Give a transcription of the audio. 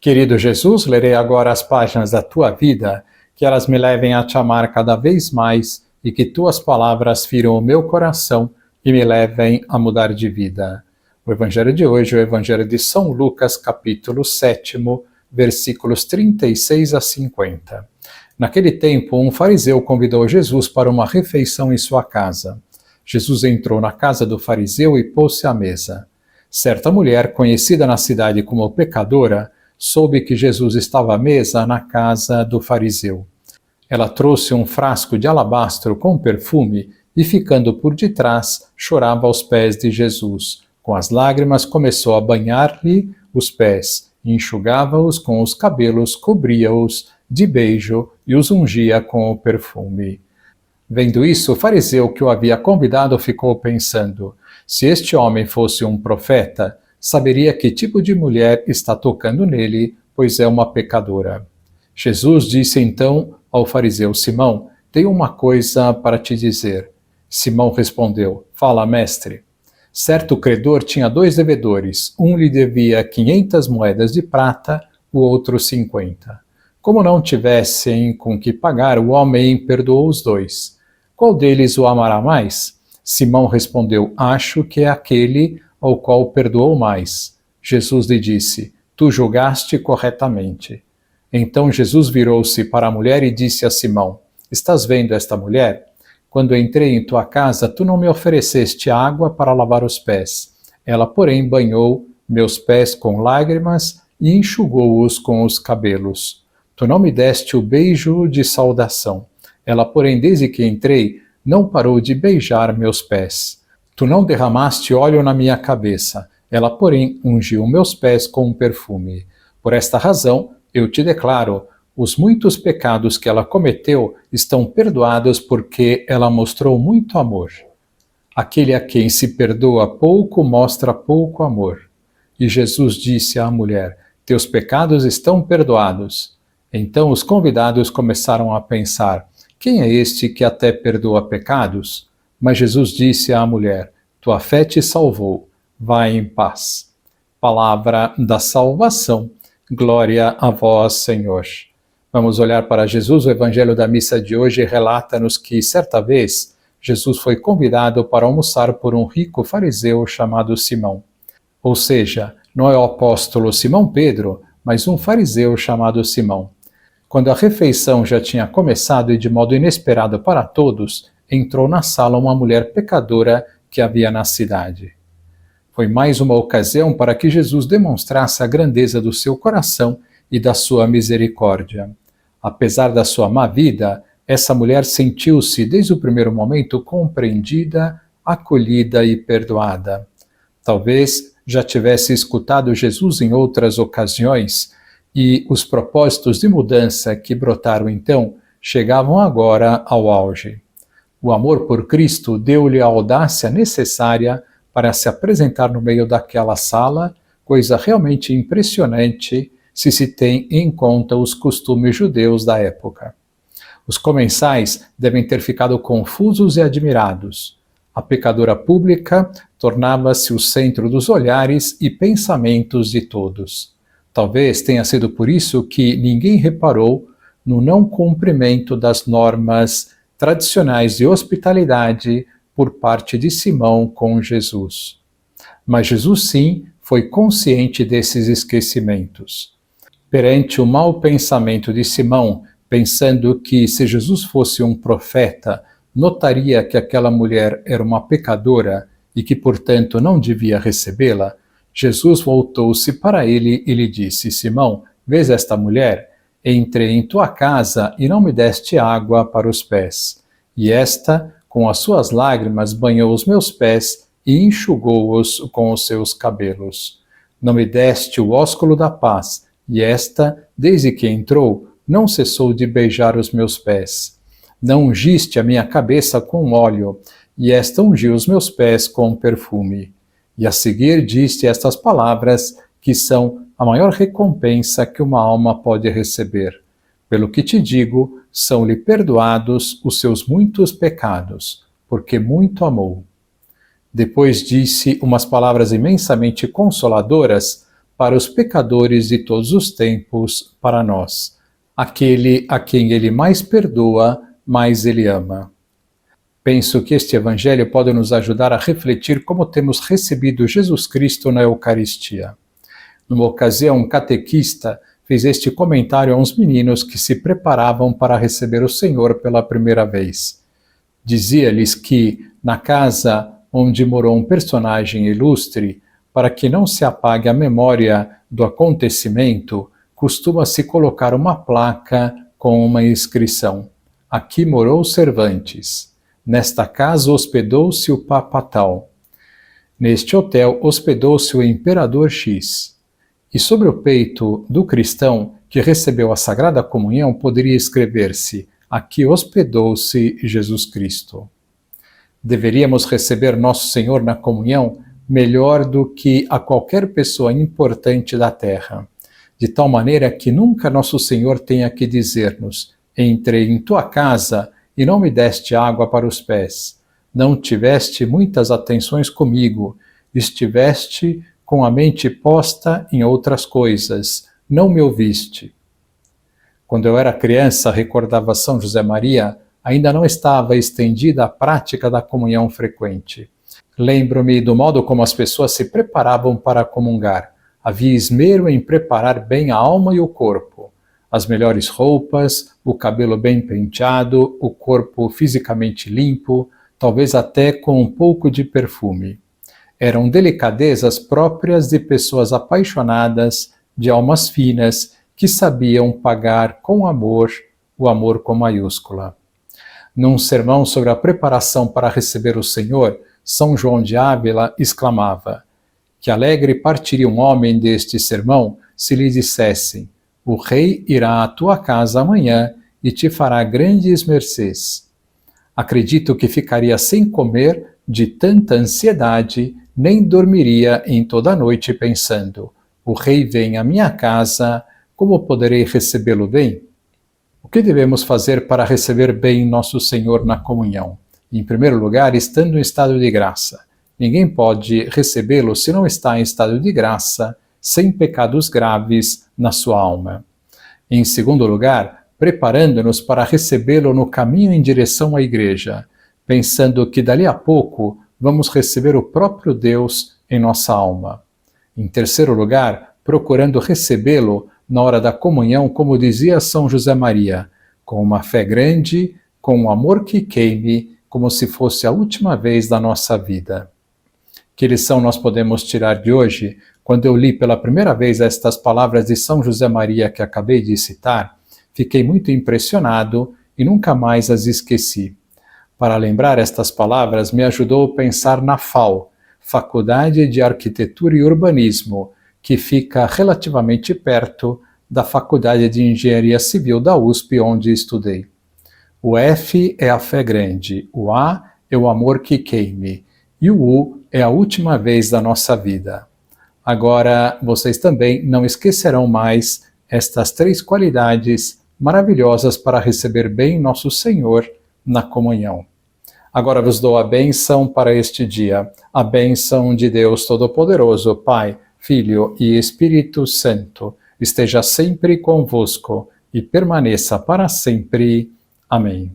Querido Jesus, lerei agora as páginas da tua vida, que elas me levem a te amar cada vez mais e que tuas palavras firam o meu coração e me levem a mudar de vida. O evangelho de hoje é o evangelho de São Lucas, capítulo 7, versículos 36 a 50. Naquele tempo, um fariseu convidou Jesus para uma refeição em sua casa. Jesus entrou na casa do fariseu e pôs-se à mesa. Certa mulher, conhecida na cidade como pecadora, soube que Jesus estava à mesa na casa do fariseu. Ela trouxe um frasco de alabastro com perfume e, ficando por detrás, chorava aos pés de Jesus. Com as lágrimas, começou a banhar-lhe os pés, enxugava-os com os cabelos, cobria-os de beijo e os ungia com o perfume. Vendo isso, o fariseu que o havia convidado ficou pensando: se este homem fosse um profeta, saberia que tipo de mulher está tocando nele, pois é uma pecadora. Jesus disse então ao fariseu Simão: tenho uma coisa para te dizer. Simão respondeu: fala, mestre. Certo credor tinha 2 devedores, um lhe devia 500 moedas de prata, o outro 50. Como não tivessem com que pagar, o homem perdoou os 2. Qual deles o amará mais? Simão respondeu: acho que é aquele ao qual perdoou mais. Jesus lhe disse: tu julgaste corretamente. Então Jesus virou-se para a mulher e disse a Simão: estás vendo esta mulher? Quando entrei em tua casa, tu não me ofereceste água para lavar os pés. Ela, porém, banhou meus pés com lágrimas e enxugou-os com os cabelos. Tu não me deste o beijo de saudação. Ela, porém, desde que entrei, não parou de beijar meus pés. Tu não derramaste óleo na minha cabeça. Ela, porém, ungiu meus pés com um perfume. Por esta razão, eu te declaro, os muitos pecados que ela cometeu estão perdoados porque ela mostrou muito amor. Aquele a quem se perdoa pouco mostra pouco amor. E Jesus disse à mulher: teus pecados estão perdoados. Então os convidados começaram a pensar: quem é este que até perdoa pecados? Mas Jesus disse à mulher: tua fé te salvou, vai em paz. Palavra da salvação, glória a vós, Senhor. Vamos olhar para Jesus. O evangelho da missa de hoje relata-nos que, certa vez, Jesus foi convidado para almoçar por um rico fariseu chamado Simão. Ou seja, não é o apóstolo Simão Pedro, mas um fariseu chamado Simão. Quando a refeição já tinha começado e de modo inesperado para todos, entrou na sala uma mulher pecadora que havia na cidade. Foi mais uma ocasião para que Jesus demonstrasse a grandeza do seu coração e da sua misericórdia. Apesar da sua má vida, essa mulher sentiu-se desde o primeiro momento compreendida, acolhida e perdoada. Talvez já tivesse escutado Jesus em outras ocasiões, e os propósitos de mudança que brotaram então chegavam agora ao auge. O amor por Cristo deu-lhe a audácia necessária para se apresentar no meio daquela sala, coisa realmente impressionante se se tem em conta os costumes judeus da época. Os comensais devem ter ficado confusos e admirados. A pecadora pública tornava-se o centro dos olhares e pensamentos de todos. Talvez tenha sido por isso que ninguém reparou no não cumprimento das normas tradicionais de hospitalidade por parte de Simão com Jesus. Mas Jesus, sim, foi consciente desses esquecimentos. Perante o mau pensamento de Simão, pensando que se Jesus fosse um profeta, notaria que aquela mulher era uma pecadora e que, portanto, não devia recebê-la, Jesus voltou-se para ele e lhe disse: Simão, vês esta mulher? Entrei em tua casa e não me deste água para os pés. E esta, com as suas lágrimas, banhou os meus pés e enxugou-os com os seus cabelos. Não me deste o ósculo da paz, e esta, desde que entrou, não cessou de beijar os meus pés. Não ungiste a minha cabeça com óleo, e esta ungiu os meus pés com perfume. E a seguir disse estas palavras, que são a maior recompensa que uma alma pode receber. Pelo que te digo, são-lhe perdoados os seus muitos pecados, porque muito amou. Depois disse umas palavras imensamente consoladoras para os pecadores de todos os tempos, para nós. Aquele a quem ele mais perdoa, mais ele ama. Penso que este Evangelho pode nos ajudar a refletir como temos recebido Jesus Cristo na Eucaristia. Numa ocasião, um catequista fez este comentário a uns meninos que se preparavam para receber o Senhor pela primeira vez. Dizia-lhes que, na casa onde morou um personagem ilustre, para que não se apague a memória do acontecimento, costuma-se colocar uma placa com uma inscrição: aqui morou Cervantes. Nesta casa hospedou-se o Papa tal. Neste hotel hospedou-se o Imperador X. E sobre o peito do cristão que recebeu a Sagrada Comunhão poderia escrever-se: aqui hospedou-se Jesus Cristo. Deveríamos receber Nosso Senhor na comunhão melhor do que a qualquer pessoa importante da terra, de tal maneira que nunca Nosso Senhor tenha que dizer-nos: entrei em tua casa e não me deste água para os pés, não tiveste muitas atenções comigo, estiveste com a mente posta em outras coisas, não me ouviste. Quando eu era criança, recordava São José Maria, ainda não estava estendida a prática da comunhão frequente. Lembro-me do modo como as pessoas se preparavam para comungar. Havia esmero em preparar bem a alma e o corpo. As melhores roupas, o cabelo bem penteado, o corpo fisicamente limpo, talvez até com um pouco de perfume. Eram delicadezas próprias de pessoas apaixonadas, de almas finas, que sabiam pagar com amor, o amor com maiúscula. Num sermão sobre a preparação para receber o Senhor, São João de Ávila exclamava: que alegre partiria um homem deste sermão se lhe dissessem: o rei irá à tua casa amanhã e te fará grandes mercês. Acredito que ficaria sem comer de tanta ansiedade, nem dormiria em toda a noite pensando: o rei vem à minha casa, como poderei recebê-lo bem? O que devemos fazer para receber bem Nosso Senhor na comunhão? Em primeiro lugar, estando em estado de graça. Ninguém pode recebê-lo se não está em estado de graça, sem pecados graves na sua alma. Em segundo lugar, preparando-nos para recebê-lo no caminho em direção à igreja, pensando que dali a pouco vamos receber o próprio Deus em nossa alma. Em terceiro lugar, procurando recebê-lo na hora da comunhão, como dizia São José Maria, com uma fé grande, com um amor que queime, como se fosse a última vez da nossa vida. Que lição nós podemos tirar de hoje? Quando eu li pela primeira vez estas palavras de São José Maria que acabei de citar, fiquei muito impressionado e nunca mais as esqueci. Para lembrar estas palavras, me ajudou a pensar na FAU, Faculdade de Arquitetura e Urbanismo, que fica relativamente perto da Faculdade de Engenharia Civil da USP, onde estudei. O F é a fé grande, o A é o amor que queime, e o U é a última vez da nossa vida. Agora, vocês também não esquecerão mais estas 3 qualidades maravilhosas para receber bem Nosso Senhor na comunhão. Agora vos dou a bênção para este dia, a bênção de Deus Todo-Poderoso, Pai, Filho e Espírito Santo, esteja sempre convosco e permaneça para sempre. Amém.